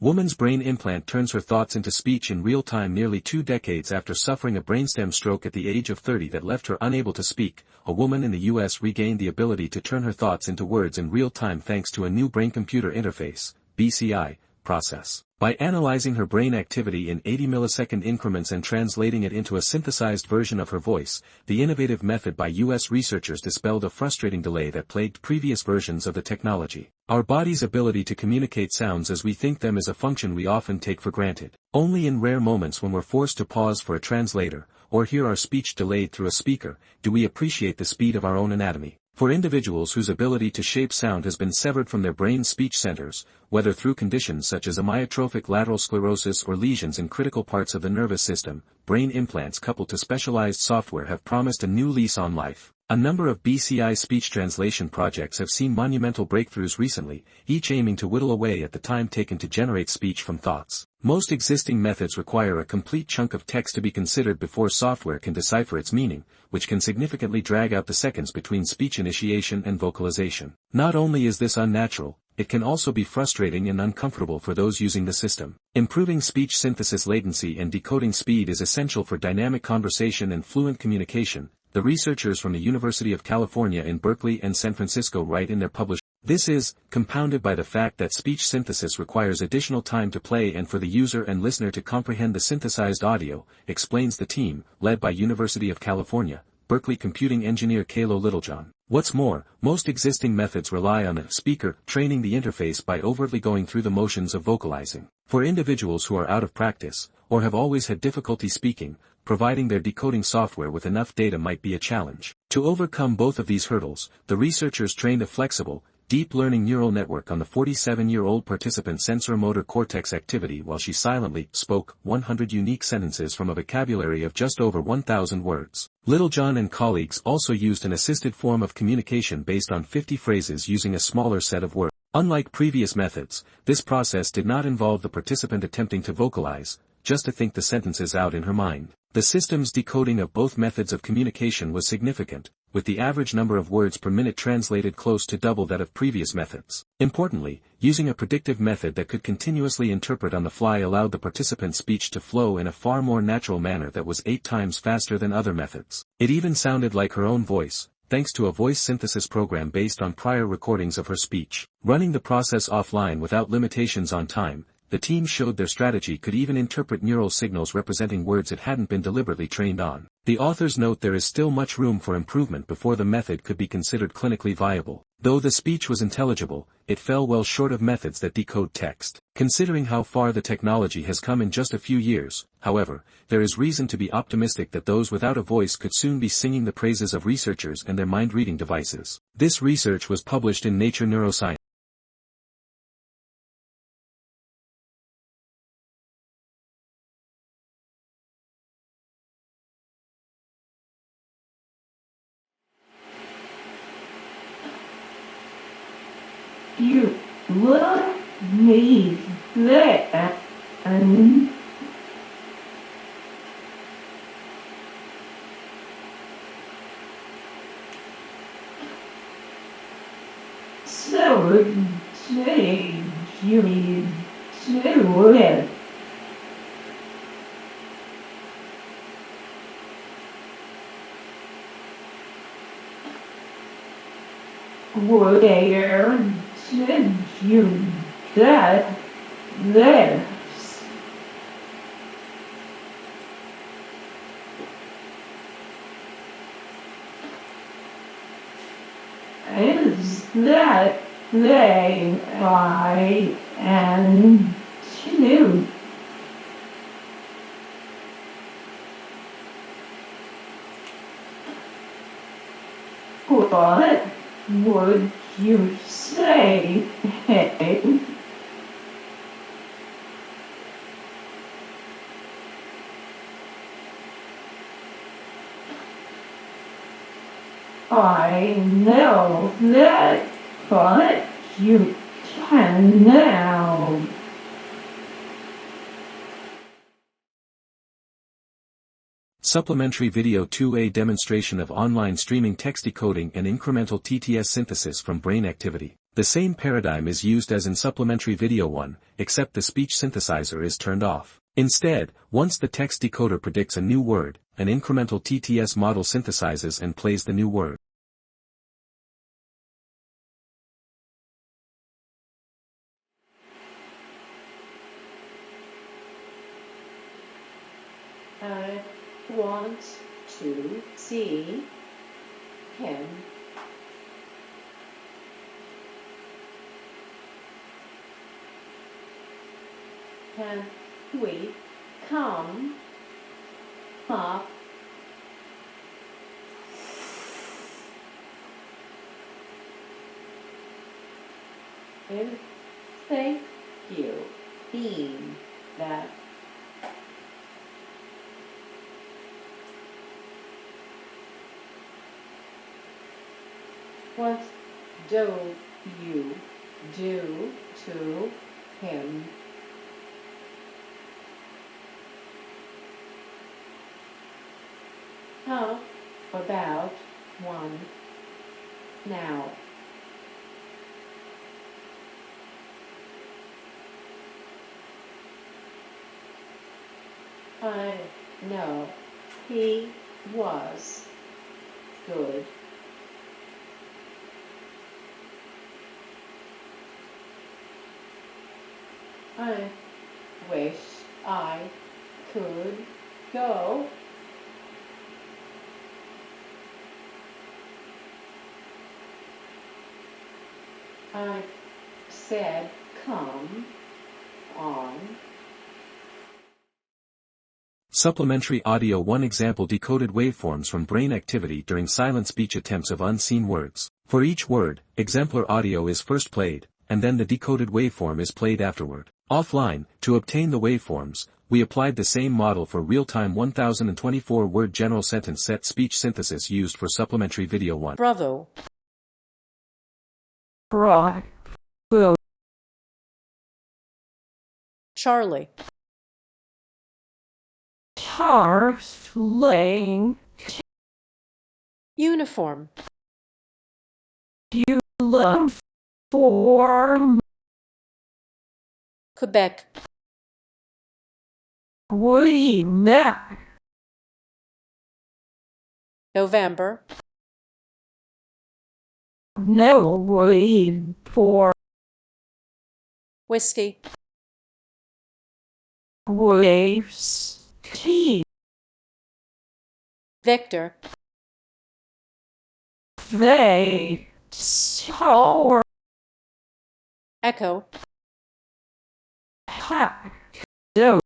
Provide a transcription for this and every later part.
Woman's brain implant turns her thoughts into speech in real time nearly 2 decades after suffering a brainstem stroke at the age of 30 that left her unable to speak. A woman in the US regained the ability to turn her thoughts into words in real time thanks to a new brain-computer interface, BCI, process. By analyzing her brain activity in 80 millisecond increments and translating it into a synthesized version of her voice, the innovative method by US researchers dispelled a frustrating delay that plagued previous versions of the technology. Our body's ability to communicate sounds as we think them is a function we often take for granted. Only in rare moments when we're forced to pause for a translator, or hear our speech delayed through a speaker, do we appreciate the speed of our own anatomy. For individuals whose ability to shape sound has been severed from their brain's speech centers, whether through conditions such as amyotrophic lateral sclerosis or lesions in critical parts of the nervous system, brain implants coupled to specialized software have promised a new lease on life. A number of BCI speech translation projects have seen monumental breakthroughs recently, each aiming to whittle away at the time taken to generate speech from thoughts. Most existing methods require a complete chunk of text to be considered before software can decipher its meaning, which can significantly drag out the seconds between speech initiation and vocalization. Not only is this unnatural, it can also be frustrating and uncomfortable for those using the system. Improving speech synthesis latency and decoding speed is essential for dynamic conversation and fluent communication, the researchers from the University of California in Berkeley and San Francisco write in their published. This is, compounded by the fact that speech synthesis requires additional time to play and for the user and listener to comprehend the synthesized audio, explains the team, led by University of California, Berkeley computing engineer Kalo Littlejohn. What's more, most existing methods rely on a speaker training the interface by overtly going through the motions of vocalizing. For individuals who are out of practice, or have always had difficulty speaking, providing their decoding software with enough data might be a challenge. To overcome both of these hurdles, the researchers trained a flexible, deep learning neural network on the 47-year-old participant's sensor-motor cortex activity while she silently spoke 100 unique sentences from a vocabulary of just over 1,000 words. Littlejohn and colleagues also used an assisted form of communication based on 50 phrases using a smaller set of words. Unlike previous methods, this process did not involve the participant attempting to vocalize, just to think the sentences out in her mind. The system's decoding of both methods of communication was significant, with the average number of words per minute translated close to double that of previous methods. Importantly, using a predictive method that could continuously interpret on the fly allowed the participant's speech to flow in a far more natural manner that was 8 times faster than other methods. It even sounded like her own voice, thanks to a voice synthesis program based on prior recordings of her speech. Running the process offline without limitations on time, the team showed their strategy could even interpret neural signals representing words it hadn't been deliberately trained on. The authors note there is still much room for improvement before the method could be considered clinically viable. Though the speech was intelligible, it fell well short of methods that decode text. Considering how far the technology has come in just a few years, however, there is reason to be optimistic that those without a voice could soon be singing the praises of researchers and their mind-reading devices. This research was published in Nature Neuroscience. You look me there and so change you to it. Where did you get this? Is that thing I am too? What would you say, hey? I know that, but you can now. Supplementary video 2A demonstration of online streaming text decoding and incremental TTS synthesis from brain activity. The same paradigm is used as in supplementary video 1, except the speech synthesizer is turned off. Instead, once the text decoder predicts a new word, an incremental TTS model synthesizes and plays the new word. I want to see him. Can we come up and thank you, being that what do you do to him? How about one now? I know he was good. I wish I could go. I said, come on. Supplementary audio 1 example decoded waveforms from brain activity during silent speech attempts of unseen words. For each word, exemplar audio is first played, and then the decoded waveform is played afterward. Offline, to obtain the waveforms, we applied the same model for real-time 1024-word general sentence set speech synthesis used for supplementary video 1. Bravo. Bravo. Charlie. Sling. Uniform. Uniform. Quebec. Quebec. November. No read for Whiskey. waves. Tea. Victor. They sour. Echo. Do.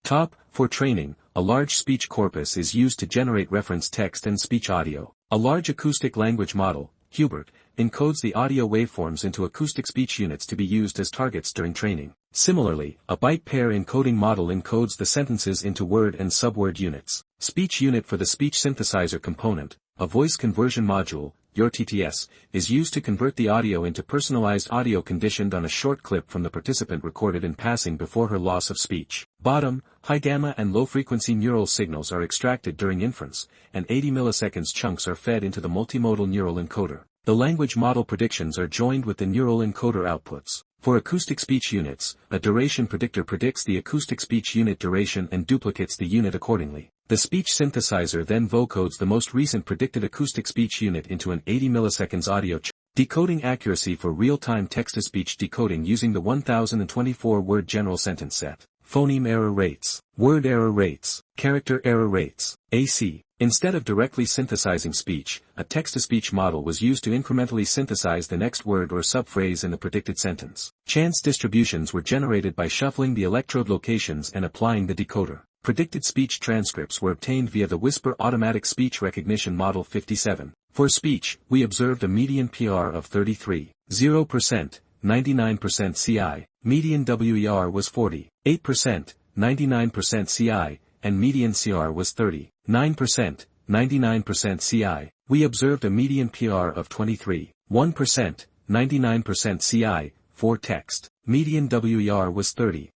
Top, for training, a large speech corpus is used to generate reference text and speech audio. A large acoustic language model, Hubert, encodes the audio waveforms into acoustic speech units to be used as targets during training. Similarly, a byte pair encoding model encodes the sentences into word and subword units. Speech unit for the speech synthesizer component, a voice conversion module, your TTS, is used to convert the audio into personalized audio conditioned on a short clip from the participant recorded in passing before her loss of speech. Bottom, high gamma and low frequency neural signals are extracted during inference, and 80 milliseconds chunks are fed into the multimodal neural encoder. The language model predictions are joined with the neural encoder outputs. For acoustic speech units, a duration predictor predicts the acoustic speech unit duration and duplicates the unit accordingly. The speech synthesizer then vocodes the most recent predicted acoustic speech unit into an 80 milliseconds audio chunk. Decoding accuracy for real-time text-to-speech decoding using the 1024-word general sentence set. Phoneme error rates, word error rates, character error rates, AC. Instead of directly synthesizing speech, a text-to-speech model was used to incrementally synthesize the next word or subphrase in the predicted sentence. Chance distributions were generated by shuffling the electrode locations and applying the decoder. Predicted speech transcripts were obtained via the Whisper Automatic Speech Recognition Model 57. For speech, we observed a median PR of 33.0%, 99% CI, median WER was 40.8%, 99% CI, and median CR was 30.9%, 99% CI. We observed a median PR of 23.1%, 99% CI, for text. Median WER was 37%,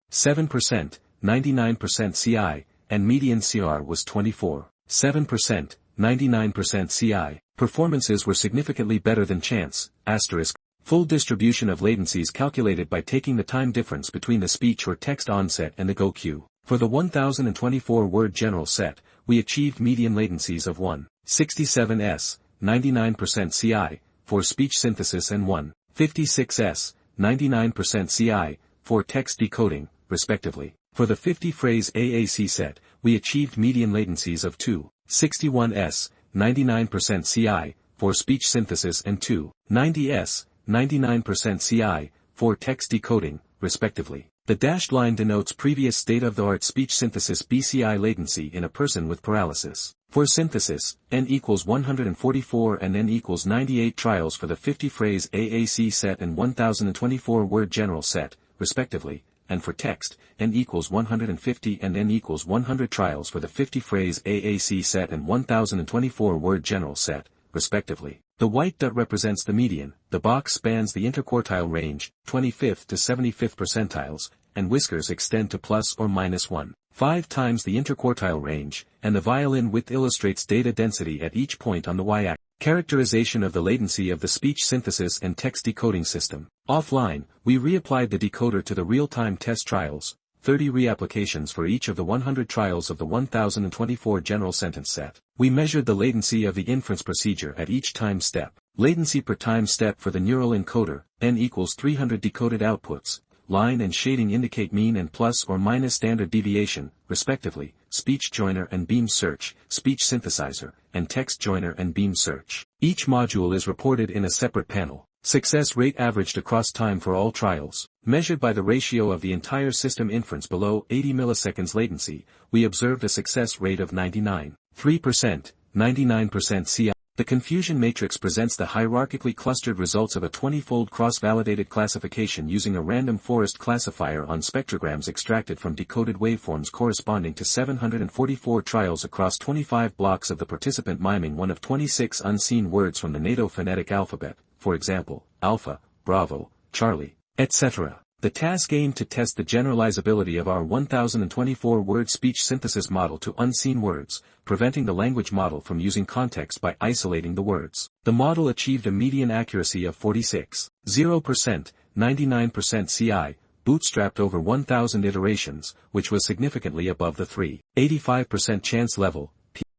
99% CI, and median CR was 24.7%, 99% CI. Performances were significantly better than chance, asterisk. Full distribution of latencies calculated by taking the time difference between the speech or text onset and the go queue. For the 1024-word general set, we achieved median latencies of 1.67 s, 99% CI, for speech synthesis and 1.56 s, 99% CI, for text decoding, respectively. For the 50-phrase AAC set, we achieved median latencies of 2.61 s, 99% CI, for speech synthesis and 2.90 s, 99% CI, for text decoding, respectively. The dashed line denotes previous state-of-the-art speech synthesis BCI latency in a person with paralysis. For synthesis, N equals 144 and N equals 98 trials for the 50-phrase AAC set and 1024-word general set, respectively, and for text, N equals 150 and N equals 100 trials for the 50-phrase AAC set and 1024-word general set, respectively. The white dot represents the median, the box spans the interquartile range, 25th to 75th percentiles, and whiskers extend to plus or minus 1.5 times the interquartile range, and the violin width illustrates data density at each point on the y-axis. Characterization of the latency of the speech synthesis and text decoding system. Offline, we reapplied the decoder to the real-time test trials, 30 reapplications for each of the 100 trials of the 1024 general sentence set. We measured the latency of the inference procedure at each time step. Latency per time step for the neural encoder, N equals 300 decoded outputs. Line and shading indicate mean and plus or minus standard deviation, respectively, speech joiner and beam search, speech synthesizer, and text joiner and beam search. Each module is reported in a separate panel. Success rate averaged across time for all trials. Measured by the ratio of the entire system inference below 80 milliseconds latency, we observed a success rate of 99.3%, 99% CI. The confusion matrix presents the hierarchically clustered results of a 20-fold cross-validated classification using a random forest classifier on spectrograms extracted from decoded waveforms corresponding to 744 trials across 25 blocks of the participant miming one of 26 unseen words from the NATO phonetic alphabet, for example, Alpha, Bravo, Charlie, etc. The task aimed to test the generalizability of our 1024-word speech synthesis model to unseen words, preventing the language model from using context by isolating the words. The model achieved a median accuracy of 46.0%, 99% CI, bootstrapped over 1,000 iterations, which was significantly above the 3.85% chance level.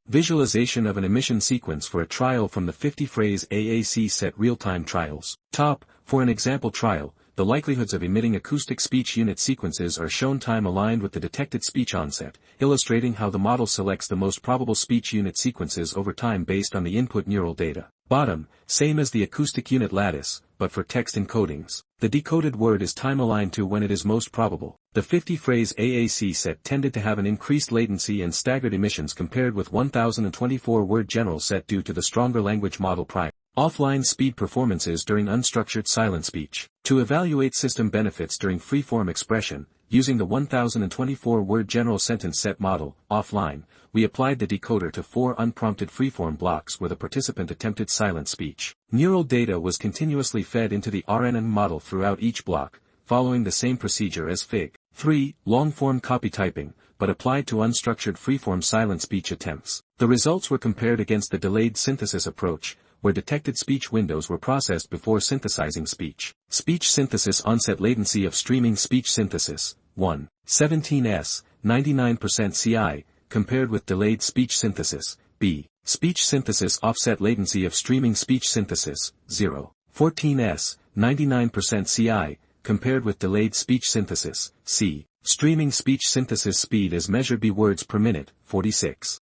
Visualization of an emission sequence for a trial from the 50-phrase AAC set real-time trials. Top, for an example trial, the likelihoods of emitting acoustic speech unit sequences are shown time-aligned with the detected speech onset, illustrating how the model selects the most probable speech unit sequences over time based on the input neural data. Bottom, same as the acoustic unit lattice, but for text encodings. The decoded word is time-aligned to when it is most probable. The 50-phrase AAC set tended to have an increased latency and staggered emissions compared with 1024-word general set due to the stronger language model prior. Offline speed performances during unstructured silent speech. To evaluate system benefits during free-form expression, using the 1024-word general sentence set model, offline, we applied the decoder to 4 unprompted freeform blocks where the participant attempted silent speech. Neural data was continuously fed into the RNN model throughout each block, following the same procedure as Fig. 3, long-form copy typing, but applied to unstructured freeform silent speech attempts. The results were compared against the delayed synthesis approach, where detected speech windows were processed before synthesizing speech. Speech synthesis onset latency of streaming speech synthesis, 1.17 s, 99% CI, compared with delayed speech synthesis, b. Speech synthesis offset latency of streaming speech synthesis, 0.14 s, 99% CI, compared with delayed speech synthesis, c. Streaming speech synthesis speed as measured by words per minute, 46.5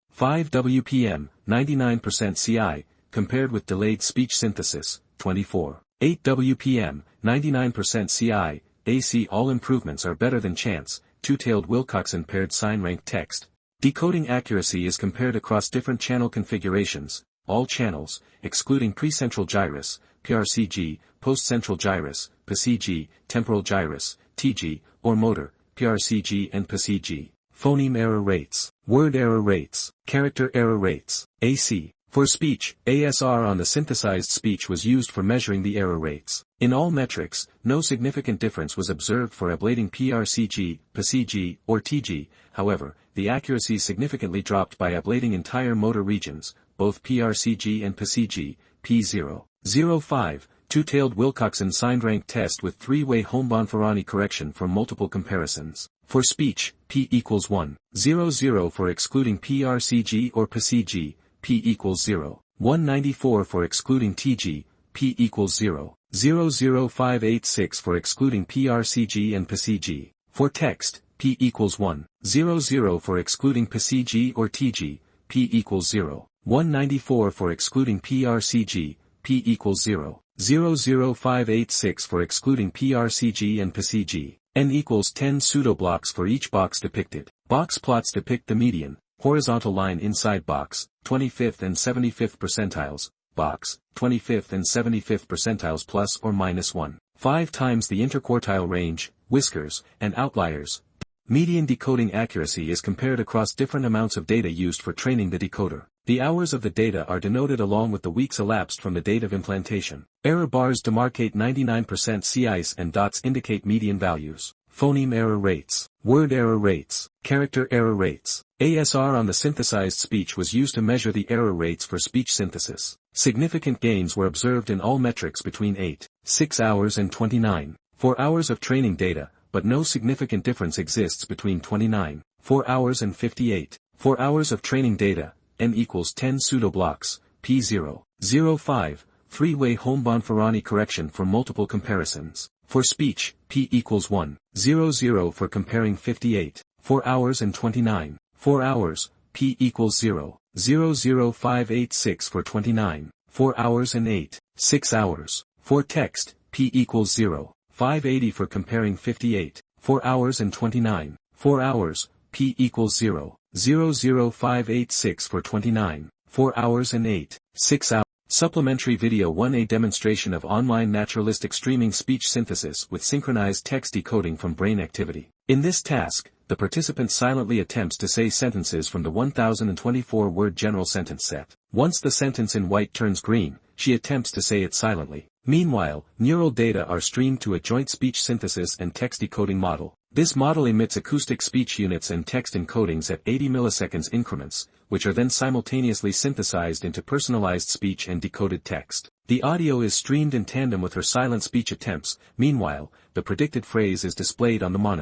WPM, 99% CI, compared with delayed speech synthesis, 24.8 WPM, 99% CI, AC. All improvements are better than chance, two-tailed Wilcoxon paired sign-ranked text. Decoding accuracy is compared across different channel configurations, all channels, excluding precentral gyrus, PRCG, postcentral gyrus, PCG, temporal gyrus, TG, or motor, PRCG and PCG. Phoneme error rates, word error rates, character error rates, AC. For speech, ASR on the synthesized speech was used for measuring the error rates. In all metrics, no significant difference was observed for ablating PRCG, PCG, or TG, however, the accuracy significantly dropped by ablating entire motor regions, both PRCG and PCG, P0. 05, two-tailed Wilcoxon signed rank test with three-way Homban-Ferrani correction for multiple comparisons. For speech, P equals 1, 0, 0 for excluding PRCG or PCG, P equals 0, 194 for excluding TG, P equals 0, 00586 for excluding PRCG and PCG. For text, P equals 1, 0, 0 for excluding PCG or TG, P equals 0, 194 for excluding PRCG, P equals 0, 00586 for excluding PRCG and PCG. N equals 10 pseudoblocks for each box depicted. Box plots depict the median, horizontal line inside box, 25th and 75th percentiles, box, 25th and 75th percentiles plus or minus 1. 5 times the interquartile range, whiskers, and outliers. Median decoding accuracy is compared across different amounts of data used for training the decoder. The hours of the data are denoted along with the weeks elapsed from the date of implantation. Error bars demarcate 99% CICE and dots indicate median values. Phoneme error rates, word error rates, character error rates. ASR on the synthesized speech was used to measure the error rates for speech synthesis. Significant gains were observed in all metrics between 8, 6 hours and 29, 4 hours of training data, but no significant difference exists between 29, 4 hours and 58, 4 hours of training data. N equals 10 pseudoblocks, P0, 05, three-way Homban-Ferrani correction for multiple comparisons. For speech, P equals 1, 0, 0 for comparing 58, 4 hours and 29, 4 hours, P equals 0, 00586 for 29, 4 hours and 8, 6 hours. For text, P equals 0, 580 for comparing 58, 4 hours and 29, 4 hours, P equals 0, 00586 for 29, 4 hours and 8, 6 hours. Supplementary video 1A demonstration of online naturalistic streaming speech synthesis with synchronized text decoding from brain activity. In this task, the participant silently attempts to say sentences from the 1024-word general sentence set. Once the sentence in white turns green, she attempts to say it silently. Meanwhile, neural data are streamed to a joint speech synthesis and text decoding model. This model emits acoustic speech units and text encodings at 80 milliseconds increments, which are then simultaneously synthesized into personalized speech and decoded text. The audio is streamed in tandem with her silent speech attempts. Meanwhile, the predicted phrase is displayed on the monitor.